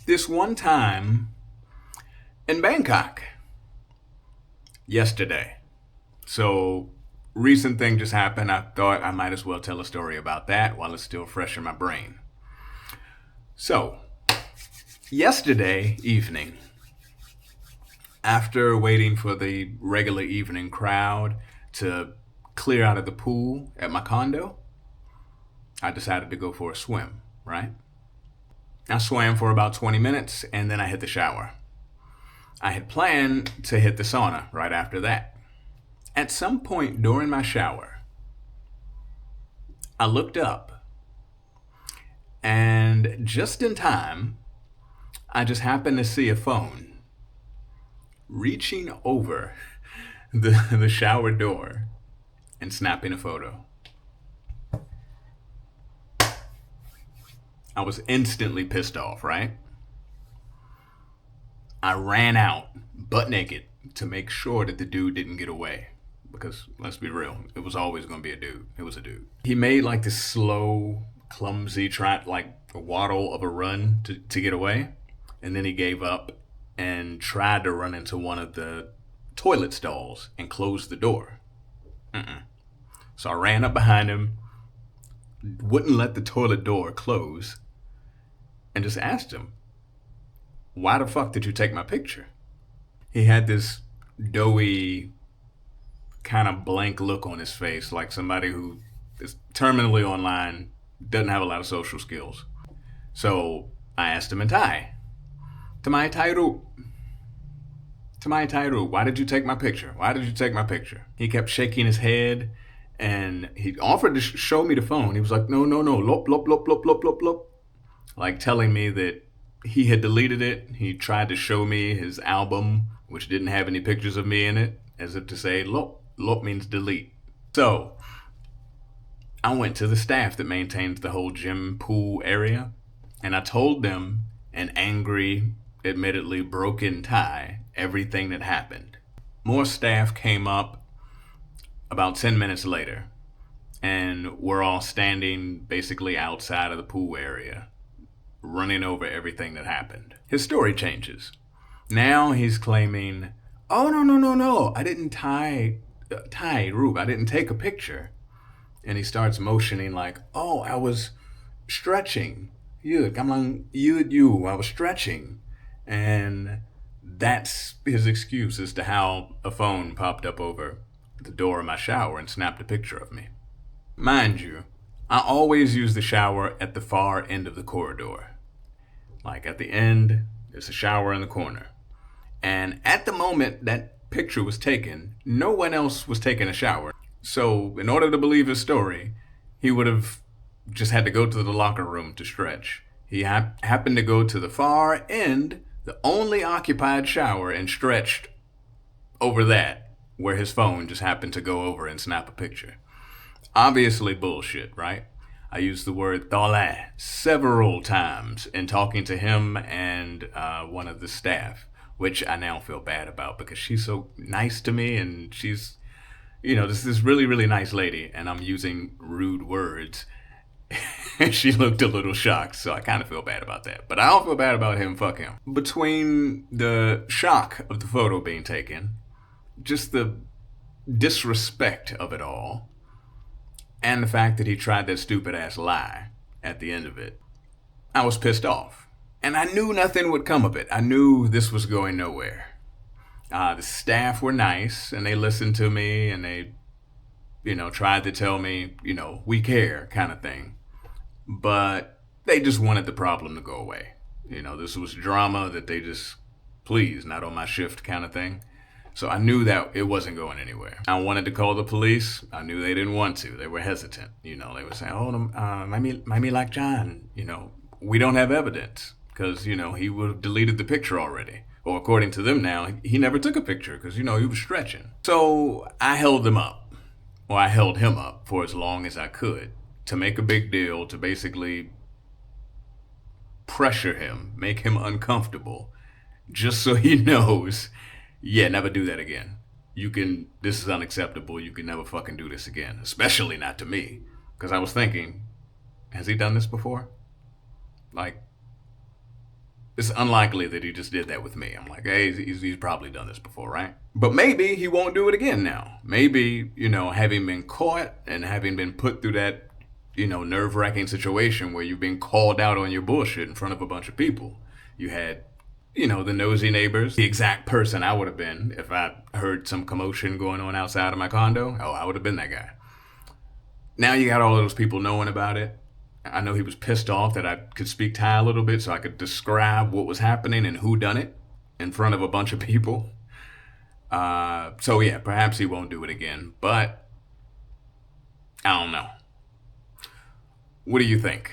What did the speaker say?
This one time in Bangkok yesterday. So, recent thing just happened. I thought I might as well tell a story about that while it's still fresh in my brain. So, yesterday evening, after waiting for the regular evening crowd to clear out of the pool at my condo, I decided to go for a swim, right? I swam for about 20 minutes and then I hit the shower. I had planned to hit the sauna right after that. At some point during my shower, I looked up and just in time, I just happened to see a phone reaching over the shower door and snapping a photo. I was instantly pissed off, right? I ran out butt naked to make sure that the dude didn't get away. Because let's be real, it was always going to be a dude. It was a dude. He made like this slow, clumsy, like a waddle of a run to get away. And then he gave up and tried to run into one of the toilet stalls and closed the door. So I ran up behind him, wouldn't let the toilet door close, and just asked him, why the fuck did you take my picture? He had this doughy, kind of blank look on his face, like somebody who is terminally online, doesn't have a lot of social skills. So I asked him in Thai, Tamai Thairu. Tamai Thairu, why did you take my picture? Why did you take my picture? He kept shaking his head and he offered to show me the phone. He was like, no, lop, lop, lop, lop, lop, lop, lop. Like telling me that he had deleted it. He tried to show me his album, which didn't have any pictures of me in it, as if to say, lop, lop means delete. So I went to the staff that maintains the whole gym pool area, and I told them in angry, admittedly broken Thai, everything that happened. More staff came up about 10 minutes later, and we're all standing basically outside of the pool area, running over everything that happened. His story changes. Now he's claiming, oh, no, I didn't Rube, I didn't take a picture. And he starts motioning like, oh, I was stretching. I was stretching. And that's his excuse as to how a phone popped up over the door of my shower and snapped a picture of me. Mind you, I always use the shower at the far end of the corridor. Like at the end, there's a shower in the corner. And at the moment that picture was taken, no one else was taking a shower. So in order to believe his story, he would have just had to go to the locker room to stretch. He happened to go to the far end, the only occupied shower, and stretched over that, where his phone just happened to go over and snap a picture. Obviously bullshit, right? I used the word tole several times in talking to him and one of the staff, which I now feel bad about because she's so nice to me and she's, this really, really nice lady, and I'm using rude words. She looked a little shocked, so I kind of feel bad about that. But I don't feel bad about him, fuck him. Between the shock of the photo being taken, just the disrespect of it all, and the fact that he tried that stupid ass lie at the end of it, I was pissed off. And I knew nothing would come of it. I knew this was going nowhere. The staff were nice and they listened to me and they, tried to tell me, we care kind of thing. But they just wanted the problem to go away. This was drama that they just, please, not on my shift kind of thing. So I knew that it wasn't going anywhere. I wanted to call the police. I knew they didn't want to. They were hesitant. They were saying, oh, Mami like John, we don't have evidence because, he would have deleted the picture already. Or according to them now, he never took a picture because, he was stretching. So I held him up. Well, I held him up for as long as I could to make a big deal, to basically pressure him, make him uncomfortable, just so he knows, yeah, never do that again. This is unacceptable. You can never fucking do this again, especially not to me. Because I was thinking, has he done this before? Like, it's unlikely that he just did that with me. I'm like, hey, he's probably done this before, right? But maybe he won't do it again now. Maybe, having been caught and having been put through that, nerve wracking situation where you've been called out on your bullshit in front of a bunch of people. You had, the nosy neighbors, the exact person I would have been if I heard some commotion going on outside of my condo. Oh, I would have been that guy. Now you got all those people knowing about it. I know he was pissed off that I could speak Thai a little bit so I could describe what was happening and who done it in front of a bunch of people. So yeah, perhaps he won't do it again, but I don't know. What do you think?